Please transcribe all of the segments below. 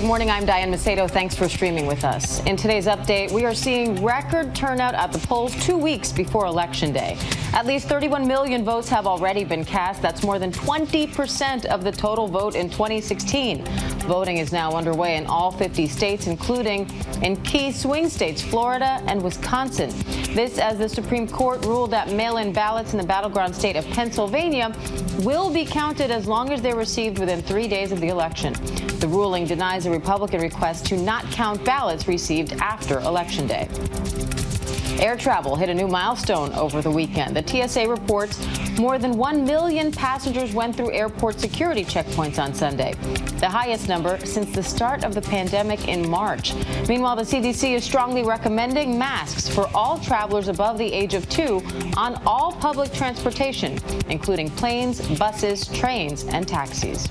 Good morning, I'm Diane Macedo. Thanks for streaming with us. In today's update, we are seeing record turnout at the polls 2 weeks before Election Day. At least 31 million votes have already been cast. That's more than 20% of the total vote in 2016. Voting is now underway in all 50 states, including in key swing states, Florida and Wisconsin. This as the Supreme Court ruled that mail-in ballots in the battleground state of Pennsylvania will be counted as long as they're received within 3 days of the election. The ruling denies a Republican request to not count ballots received after Election Day. Air travel hit a new milestone over the weekend. The TSA reports more than 1 million passengers went through airport security checkpoints on Sunday, the highest number since the start of the pandemic in March. Meanwhile, the CDC is strongly recommending masks for all travelers above the age of 2 on all public transportation, including planes, buses, trains, and taxis.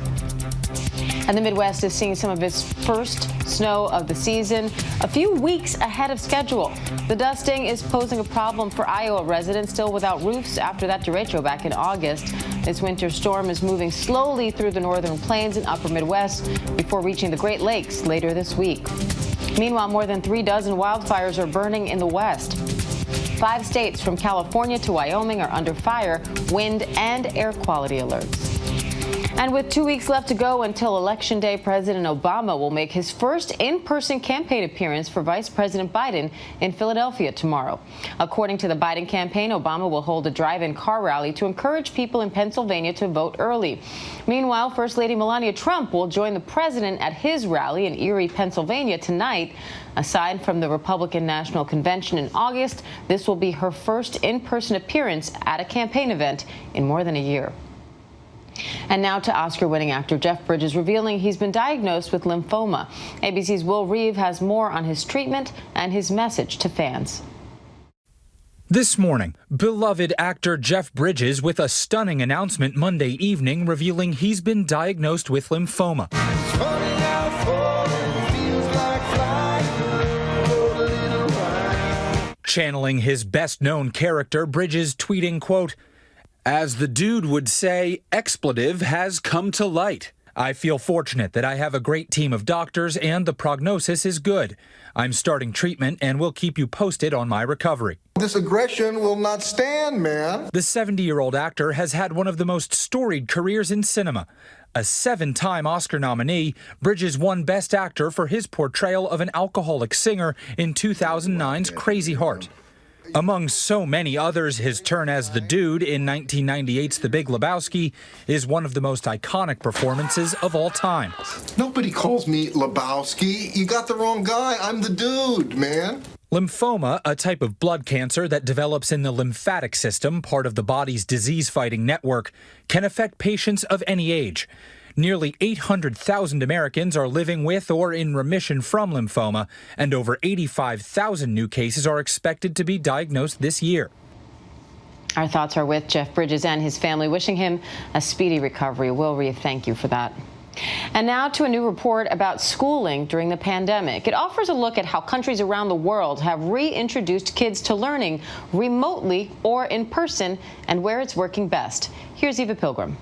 And the Midwest is seeing some of its first snow of the season a few weeks ahead of schedule. The dusting is posing a problem for Iowa residents still without roofs after that derecho back in August. This winter storm is moving slowly through the northern plains and upper Midwest before reaching the Great Lakes later this week. Meanwhile, more than 3 dozen wildfires are burning in the West. 5 states from California to Wyoming are under fire, wind and air quality alerts. And with 2 weeks left to go until Election Day, President Obama will make his first in-person campaign appearance for Vice President Biden in Philadelphia tomorrow. According to the Biden campaign, Obama will hold a drive-in car rally to encourage people in Pennsylvania to vote early. Meanwhile, First Lady Melania Trump will join the president at his rally in Erie, Pennsylvania tonight. Aside from the Republican National Convention in August, this will be her first in-person appearance at a campaign event in more than a year. And now to Oscar-winning actor Jeff Bridges revealing he's been diagnosed with lymphoma. ABC's Will Reeve has more on his treatment and his message to fans. This morning, beloved actor Jeff Bridges with a stunning announcement Monday evening revealing he's been diagnosed with lymphoma. Channeling his best-known character, Bridges tweeting, quote, "As the dude would say, expletive has come to light. I feel fortunate that I have a great team of doctors and the prognosis is good. I'm starting treatment and will keep you posted on my recovery." This aggression will not stand, man. The 70-year-old actor has had one of the most storied careers in cinema. A 7-time Oscar nominee, Bridges won Best Actor for his portrayal of an alcoholic singer in 2009's Crazy Heart. Among so many others, his turn as the dude in 1998's The Big Lebowski is one of the most iconic performances of all time. Nobody calls me Lebowski. You got the wrong guy. I'm the dude, man. Lymphoma, a type of blood cancer that develops in the lymphatic system, part of the body's disease-fighting network, can affect patients of any age. Nearly 800,000 Americans are living with or in remission from lymphoma, and over 85,000 new cases are expected to be diagnosed this year. Our thoughts are with Jeff Bridges and his family, wishing him a speedy recovery. Will Reeve, thank you for that. And now to a new report about schooling during the pandemic. It offers a look at how countries around the world have reintroduced kids to learning remotely or in person and where it's working best. Here's Eva Pilgrim.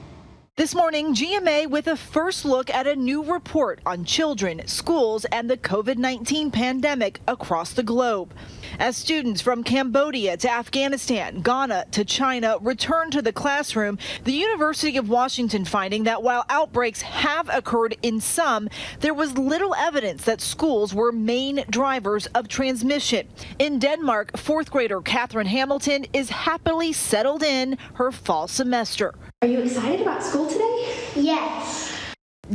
This morning, GMA with a first look at a new report on children, schools, and the COVID-19 pandemic across the globe. As students from Cambodia to Afghanistan, Ghana to China return to the classroom, the University of Washington finding that while outbreaks have occurred in some, there was little evidence that schools were main drivers of transmission. In Denmark, 4th grader Catherine Hamilton is happily settled in her fall semester. Are you excited about school today? Yes.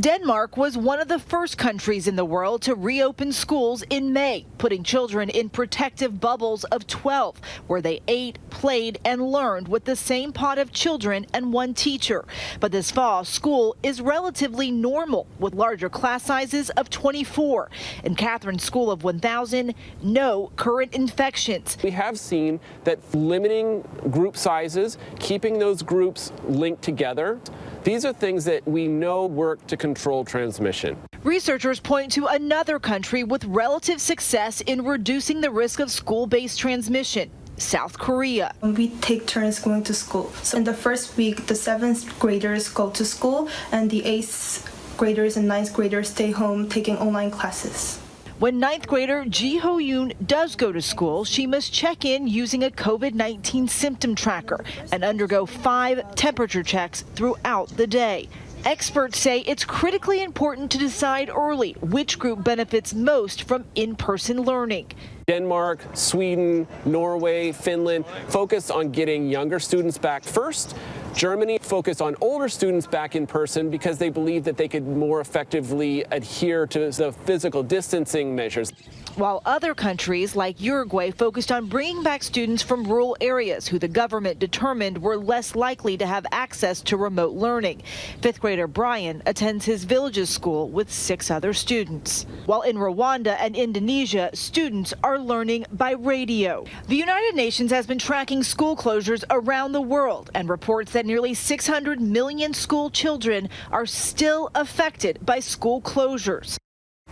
Denmark was one of the first countries in the world to reopen schools in May, putting children in protective bubbles of 12, where they ate, played, and learned with the same pot of children and one teacher. But this fall, school is relatively normal, with larger class sizes of 24. In Catherine's school of 1,000, no current infections. We have seen that limiting group sizes, keeping those groups linked together, these are things that we know work to control transmission. Researchers point to another country with relative success in reducing the risk of school-based transmission. South Korea. We take turns going to school. So in the first week, the 7th graders go to school and the 8th graders and 9th graders stay home taking online classes. When 9th grader Ji Ho Yoon does go to school, she must check in using a COVID-19 symptom tracker and undergo 5 temperature checks throughout the day. Experts say it's critically important to decide early which group benefits most from in-person learning. Denmark, Sweden, Norway, Finland focused on getting younger students back first. Germany focused on older students back in person because they believed that they could more effectively adhere to the physical distancing measures. While other countries like Uruguay focused on bringing back students from rural areas who the government determined were less likely to have access to remote learning. 5th grader Brian attends his village's school with 6 other students. While in Rwanda and Indonesia, students are learning by radio. The United Nations has been tracking school closures around the world and reports that nearly 600 million school children are still affected by school closures.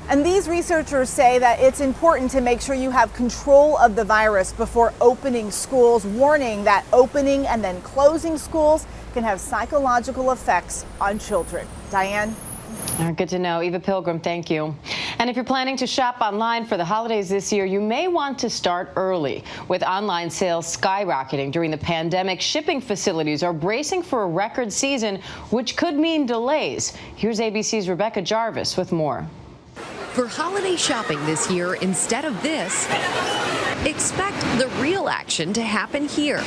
And these researchers say that it's important to make sure you have control of the virus before opening schools, warning that opening and then closing schools can have psychological effects on children. Diane? Good to know. Eva Pilgrim, thank you. And if you're planning to shop online for the holidays this year, you may want to start early. With online sales skyrocketing during the pandemic, shipping facilities are bracing for a record season, which could mean delays. Here's ABC's Rebecca Jarvis with more. For holiday shopping this year, instead of this, expect the real action to happen here.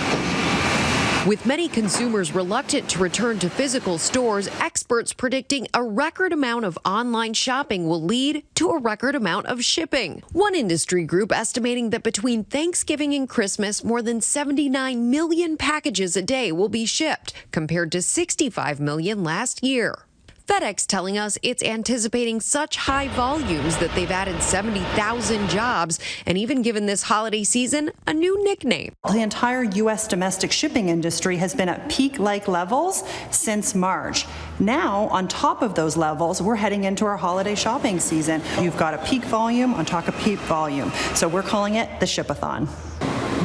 With many consumers reluctant to return to physical stores, experts predicting a record amount of online shopping will lead to a record amount of shipping. One industry group estimating that between Thanksgiving and Christmas, more than 79 million packages a day will be shipped, compared to 65 million last year. FedEx telling us it's anticipating such high volumes that they've added 70,000 jobs and even given this holiday season a new nickname. The entire U.S. domestic shipping industry has been at peak-like levels since March. Now, on top of those levels, we're heading into our holiday shopping season. You've got a peak volume on top of peak volume. So we're calling it the Shipathon.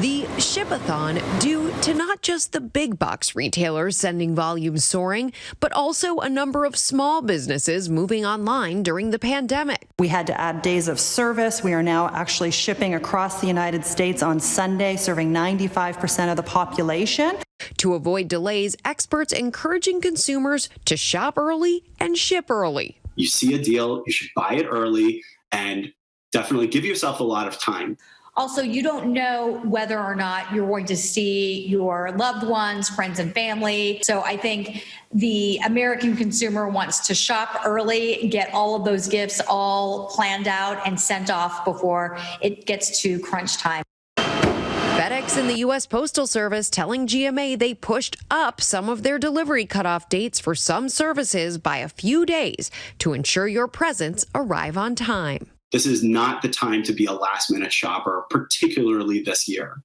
The Shipathon due to not just the big box retailers sending volumes soaring, but also a number of small businesses moving online during the pandemic. We had to add days of service. We are now actually shipping across the United States on Sunday, serving 95% of the population. To avoid delays, experts encouraging consumers to shop early and ship early. You see a deal, you should buy it early and definitely give yourself a lot of time. Also, you don't know whether or not you're going to see your loved ones, friends and family. So I think the American consumer wants to shop early, get all of those gifts all planned out and sent off before it gets to crunch time. FedEx and the U.S. Postal Service telling GMA they pushed up some of their delivery cutoff dates for some services by a few days to ensure your presents arrive on time. This is not the time to be a last-minute shopper, particularly this year.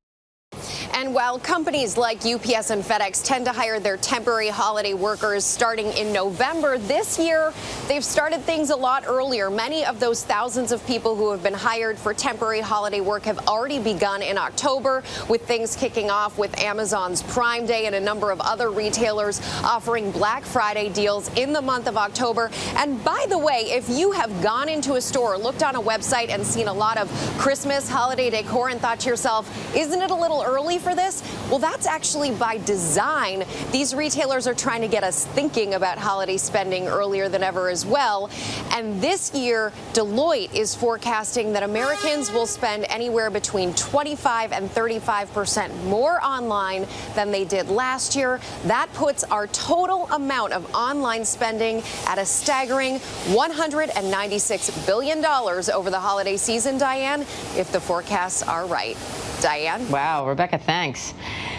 And while companies like UPS and FedEx tend to hire their temporary holiday workers starting in November, this year they've started things a lot earlier. Many of those thousands of people who have been hired for temporary holiday work have already begun in October, with things kicking off with Amazon's Prime Day and a number of other retailers offering Black Friday deals in the month of October. And by the way, if you have gone into a store or looked on a website and seen a lot of Christmas holiday decor and thought to yourself, isn't it a little early for this? Well, that's actually by design. These retailers are trying to get us thinking about holiday spending earlier than ever as well. And this year, Deloitte is forecasting that Americans will spend anywhere between 25 and 35% more online than they did last year. That puts our total amount of online spending at a staggering $196 billion over the holiday season, Diane, if the forecasts are right. Diane? Wow, Rebecca, thanks.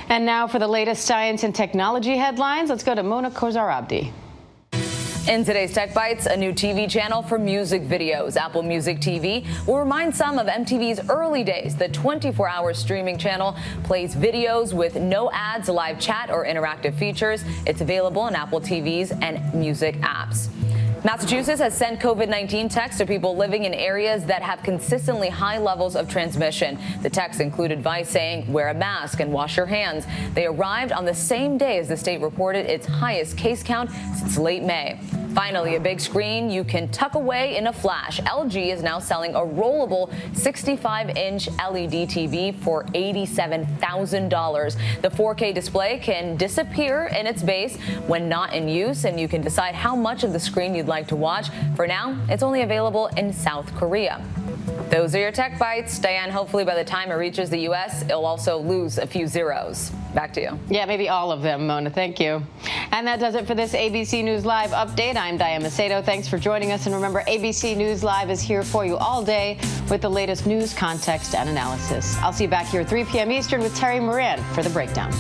And now for the latest science and technology headlines, let's go to Mona Kozar-Abdi. In today's Tech Bites, a new TV channel for music videos. Apple Music TV will remind some of MTV's early days. The 24-hour streaming channel plays videos with no ads, live chat, or interactive features. It's available on Apple TVs and music apps. Massachusetts has sent COVID-19 texts to people living in areas that have consistently high levels of transmission. The texts include advice saying, wear a mask and wash your hands. They arrived on the same day as the state reported its highest case count since late May. Finally, a big screen you can tuck away in a flash. LG is now selling a rollable 65-inch LED TV for $87,000. The 4K display can disappear in its base when not in use, and you can decide how much of the screen you'd like to watch. For now, it's only available in South Korea. Those are your Tech Bites. Diane, hopefully by the time it reaches the U.S., it'll also lose a few zeros. Back to you. Yeah, maybe all of them, Mona. Thank you. And that does it for this ABC News Live update. I'm Diane Macedo. Thanks for joining us. And remember, ABC News Live is here for you all day with the latest news, context, and analysis. I'll see you back here at 3 p.m. Eastern with Terry Moran for The Breakdown.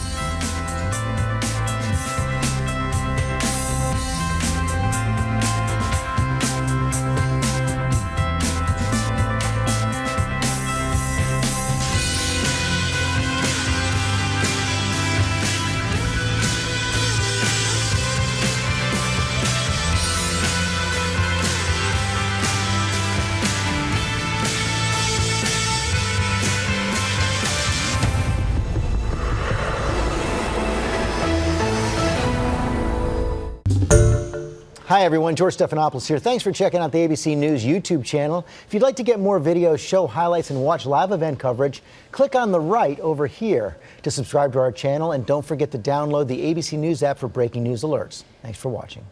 Hi everyone, George Stephanopoulos here. Thanks for checking out the ABC News YouTube channel. If you'd like to get more videos, show highlights, and watch live event coverage, click on the right over here to subscribe to our channel, and don't forget to download the ABC News app for breaking news alerts. Thanks for watching.